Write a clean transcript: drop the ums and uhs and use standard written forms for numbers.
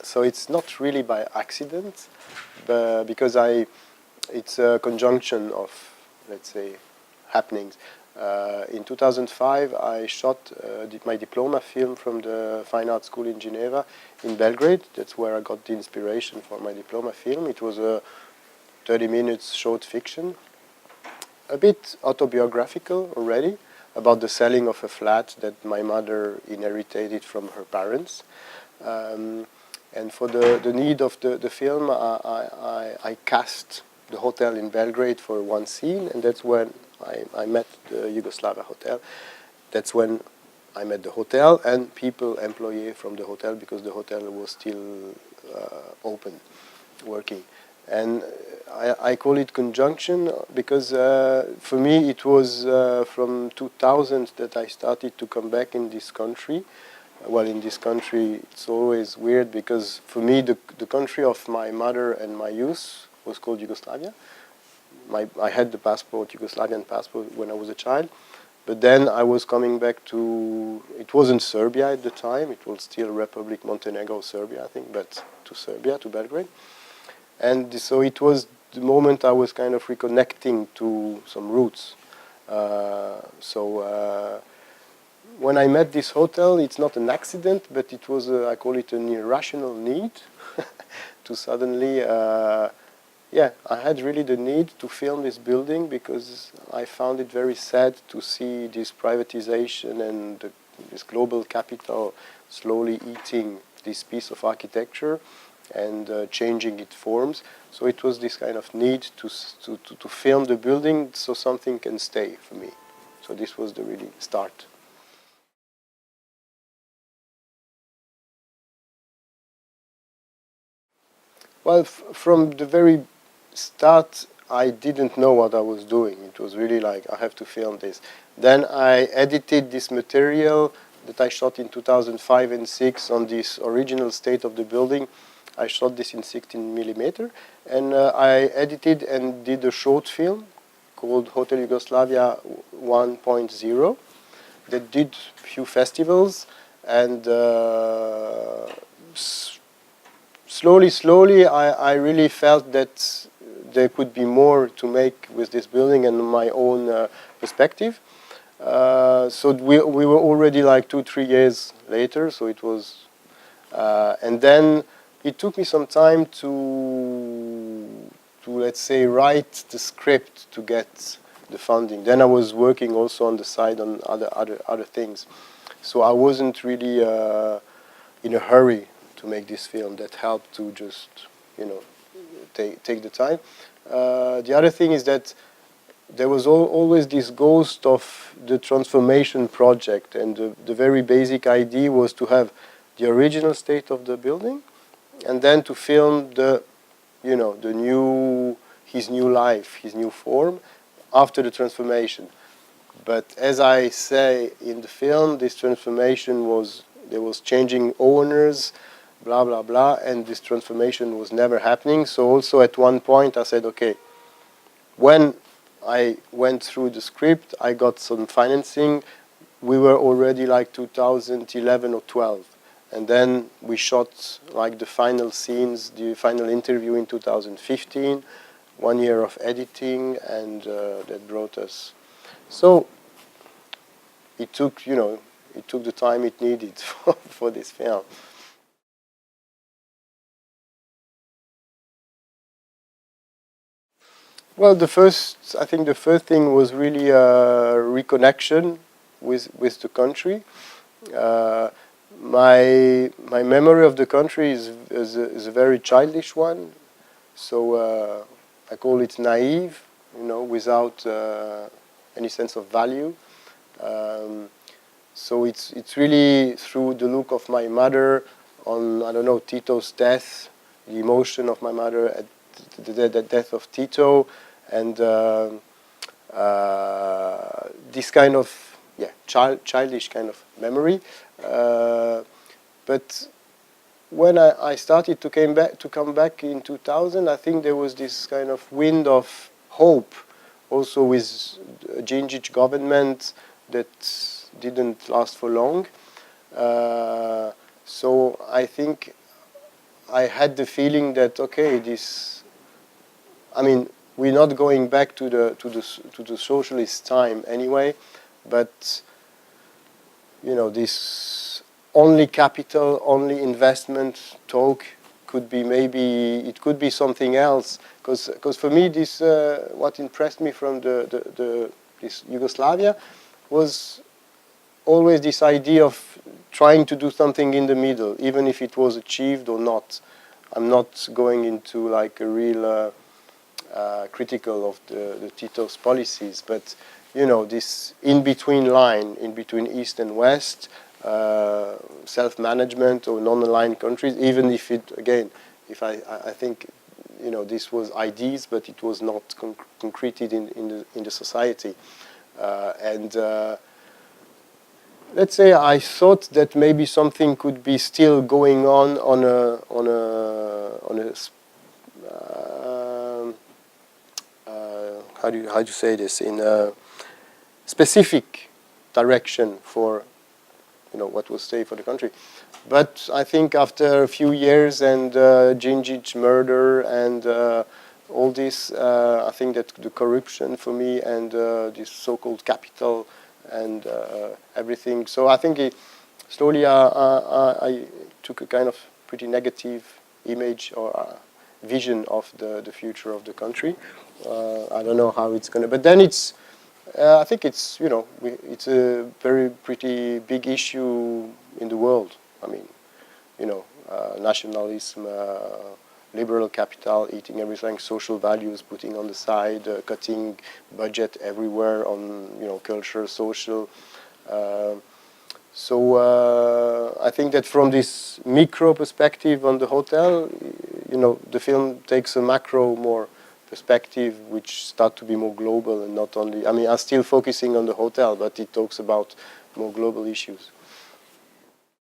So it's not really by accident, but because it's a conjunction of, let's say, happenings. In 2005, I shot my diploma film from the Fine Art School in Geneva, in Belgrade. That's where I got the inspiration for my diploma film. It was a 30 minutes short fiction, a bit autobiographical already, about the selling of a flat that my mother inherited from her parents. And for the need of the film, I cast the hotel in Belgrade for one scene, and that's when I met the Yugoslavia hotel. That's when I met the hotel and people, employees from the hotel, because the hotel was still open, working. And I call it conjunction because for me it was from 2000 that I started to come back in this country. Well, in this country it's always weird because for me the country of my mother and my youth was called Yugoslavia. I had the passport, Yugoslavian passport, when I was a child. But then I was coming back to, it wasn't Serbia at the time, it was still Republic Montenegro, Serbia, I think, but to Serbia, to Belgrade. And so it was the moment I was kind of reconnecting to some roots. When I met this hotel, it's not an accident, but it was, I call it an irrational need to suddenly, yeah, I had really the need to film this building because I found it very sad to see this privatization and this global capital slowly eating this piece of architecture and changing its forms. So it was this kind of need to film the building so something can stay for me. So this was the really start. Well, from the very start, I didn't know what I was doing. It was really like, I have to film this. Then I edited this material that I shot in 2005 and 6 on this original state of the building. I shot this in 16 millimeter, and I edited and did a short film called Hotel Jugoslavija 1.0 that did a few festivals, and slowly, I really felt that there could be more to make with this building and my own perspective. So we were already like 2-3 years later, so it was, and then it took me some time to let's say write the script to get the funding. Then I was working also on the side on other things, so I wasn't really in a hurry to make this film. That helped to just, you know, take the time. The other thing is that there was always this ghost of the transformation project, and the very basic idea was to have the original state of the building, and then to film the, you know, his new life, his new form after the transformation. But as I say in the film, this transformation there was changing owners, blah, blah, blah, and this transformation was never happening. So also at one point I said, okay, when I went through the script, I got some financing. We were already like 2011 or 12. And then we shot like the final scenes, the final interview in 2015, 1 year of editing, and that brought us. So it took, you know, it took the time it needed for this film. Well, I think the first thing was really a reconnection with the country. My memory of the country is a very childish one, so I call it naive, you know, without any sense of value. So it's really through the look of my mother on, I don't know, Tito's death, the emotion of my mother at the death of Tito, and this kind of childish kind of memory. But when I started to come back in 2000, I think there was this kind of wind of hope, also with a Djindjic government that didn't last for long. So I think I had the feeling that, okay, I mean, we're not going back to the socialist time anyway, but you know, this only capital, only investment talk could be maybe, it could be something else. Because for me, this what impressed me from this Yugoslavia was always this idea of trying to do something in the middle, even if it was achieved or not. I'm not going into like a real critical of the Tito's policies, but you know, this in-between line, in between East and West, self-management or non-aligned countries, even if it, again, if I think, you know, this was ideas, but it was not concreted in the society. Let's say I thought that maybe something could be still going on a how do you say this, in a specific direction for, you know, what was safe for the country. But I think after a few years and Djindjic murder and all this, I think that the corruption for me and this so-called capital and everything. So I think slowly I took a kind of pretty negative image or vision of the future of the country. I don't know how it's going to, but then it's, I think it's, you know, it's a very pretty big issue in the world. I mean, you know, nationalism, liberal capital, eating everything, social values putting on the side, cutting budget everywhere on, you know, culture, social. So I think that from this micro perspective on the hotel, you know, the film takes a macro more perspective, which start to be more global and not only, I mean, I'm still focusing on the hotel, but it talks about more global issues.